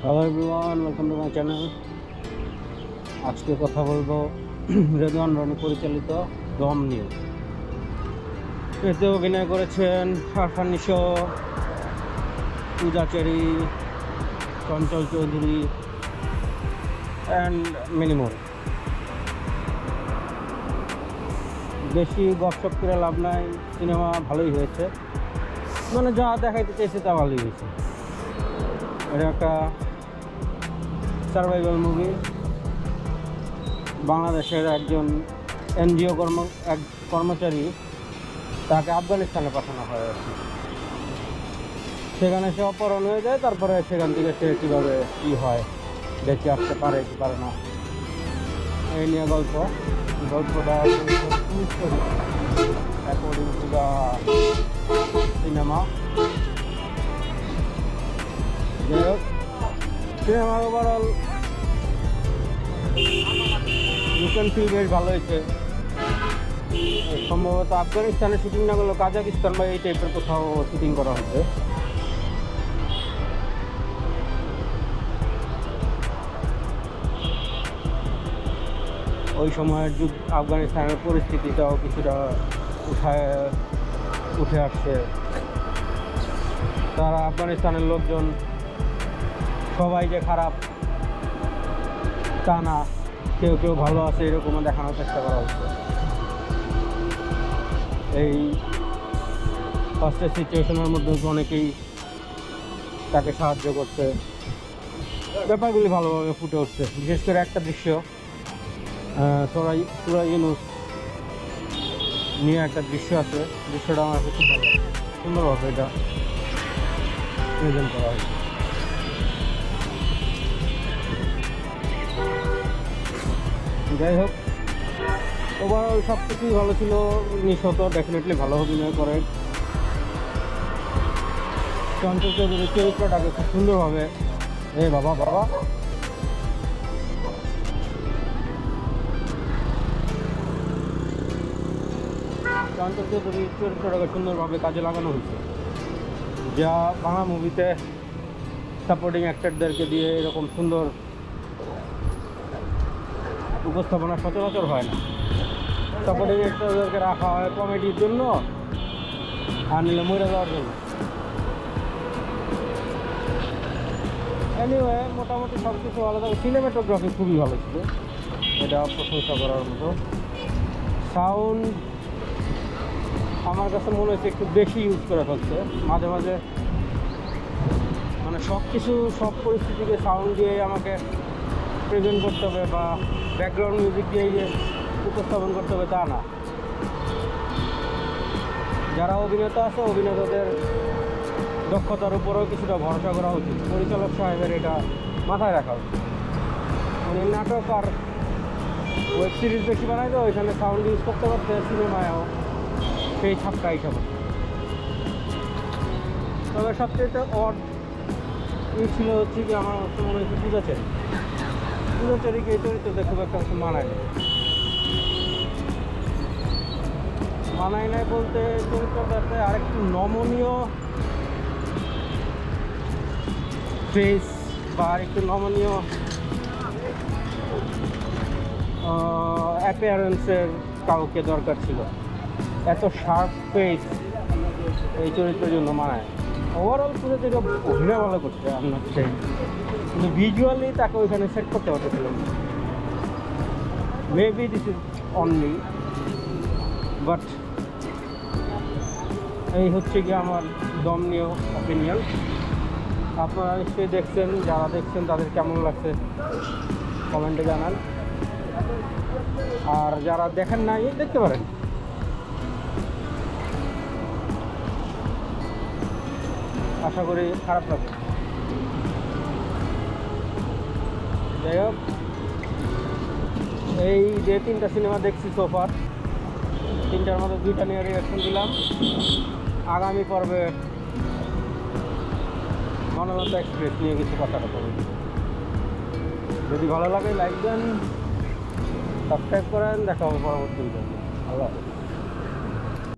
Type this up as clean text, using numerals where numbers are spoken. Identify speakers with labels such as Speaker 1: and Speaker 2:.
Speaker 1: Hello everyone, welcome to my channel. আজকে কথা বলবো রেদওয়ান রনি পরিচালিত দম নিয়ে। এতে অভিনয় করেছেন Arfan Nisho, Puja Cherry, Chanchal Chowdhury and many more. বেশি গপসপ করে লাভ নাই, সিনেমা ভালোই হয়েছে, মানে যা দেখাইতে চেয়েছে তা ভালোই হয়েছে। এটা একটা সার্ভাইভাল মুভি। বাংলাদেশের একজন এনজিও কর্মচারী, তাকে আফগানিস্তানে পাঠানো হয় আর কি। সেখানে সে অপহরণ হয়ে যায়, তারপরে সেখান থেকে সে কীভাবে কী হয়, বেঁচে আসতে পারে কি পারে না, এই নিয়ে গল্পটা অ্যাকর্ডিং টু দ্য সিনেমা। যাই হোক, সিনেমার ওভারঅল লুক অ্যান্ড ফিল বেশ ভালো হয়েছে। সম্ভবত আফগানিস্তানে শুটিং না করলেও কাজাকিস্তান বা এই টাইপের কোথাও শুটিং করা হচ্ছে। ওই সময়ের আফগানিস্তানের পরিস্থিতিটাও কিছুটা উঠে আসছে। তারা আফগানিস্তানের লোকজন সবাই যে খারাপ তা না, কেউ কেউ ভালো আছে এরকমও দেখানোর চেষ্টা করা হচ্ছে। এই কষ্টের সিচুয়েশনের মধ্যে অনেকেই তাকে সাহায্য করছে, ব্যাপারগুলি ভালোভাবে ফুটে উঠছে। বিশেষ করে একটা দৃশ্য, সূরা ইউনূস নিয়ে একটা দৃশ্য আছে, দৃশ্যটা আমার খুব ভালো লাগে, সুন্দরভাবে এটা প্রেজেন্ট করা হয়েছে। যাই হোক, ওভারঅল সব কিছুই ভালো ছিল। নিশো তো ডেফিনেটলি ভালো অভিনয় করে। চঞ্চল চৌধুরীর চরিত্রটাকে খুব সুন্দরভাবে বাবা চঞ্চল চৌধুরীর চরিত্রটাকে সুন্দরভাবে কাজে লাগানো হয়েছে, যা বাংলা মুভিতে সাপোর্টিং অ্যাক্টরদেরকে দিয়ে এরকম সুন্দর উপস্থাপনা সচরাচর হয় না। সাপোর্টিং অ্যাক্টরদেরকে রাখা হয় কমেডির জন্য, আর নিলে মরে যাওয়ার জন্য। এনিওয়ে, মোটামুটি সব কিছু ভালো থাকে। সিনেমাটোগ্রাফি খুবই ভালো ছিল, এটা প্রশংসা করার মতো। সাউন্ড আমার কাছে মনে হচ্ছে একটু বেশি ইউজ করে ফেলছে মাঝে মাঝে, মানে সব পরিস্থিতিকে সাউন্ড দিয়ে আমাকে প্রেজেন্ট করতে হবে বা ব্যাকগ্রাউন্ড মিউজিক দিয়ে যে উপস্থাপন করতে হবে তা না। যারা অভিনেতা আছে, অভিনেতাদের দক্ষতার উপরেও কিছুটা ভরসা করা উচিত। পরিচালক সাহেবের এটা মাথায় রাখা উচিত। উনি নাটক আর ওয়েব সিরিজ বেশি বানায়, তো ওইখানে সাউন্ড ইউজ করতে করতে সিনেমায়ও সেই ছাপটা হিসাব। তবে সবচেয়ে অড ছিল হচ্ছে কি, আমার মনে হয়েছে পূজা চেরিকে এই চরিত্রতে খুব একটা কিছু মানায় নাই বলতে, চরিত্রটাতে আরেকটু নমনীয় ফেস বা আরেকটু নমনীয় অ্যাপিয়ারেন্সের কাউকে দরকার ছিল। এত শার্প ফেস এই চরিত্রের জন্য মানায়। ওভারঅল পুরো যেটা অভিনয় ভালো করছে আপনার সেই, কিন্তু ভিজুয়ালি তাকে ওইখানে সেট করতে পারতেছিল। Maybe this is only, but এই হচ্ছে কি আমার দম নিয়ে অপিনিয়ন। আপনারা নিশ্চয়ই দেখছেন, যারা দেখছেন তাদের কেমন লাগছে কমেন্টে জানান, আর যারা দেখেন নাই দেখতে পারেন। আশা করি খারাপ লাগবে। যাই হোক, এই যে 3টা সিনেমা দেখছি সোফার, 3টার মধ্যে 2টা নিয়ে রিঅ্যাকশন দিলাম। আগামী পর্বে মনোনন্দ এক্সপ্রেস নিয়ে কিছু কথাটা বলব। যদি ভালো লাগে লাইক দেন, সাবস্ক্রাইব করেন। দেখা হবে পরবর্তী ভিডিওতে। আল্লাহ হাফেজ।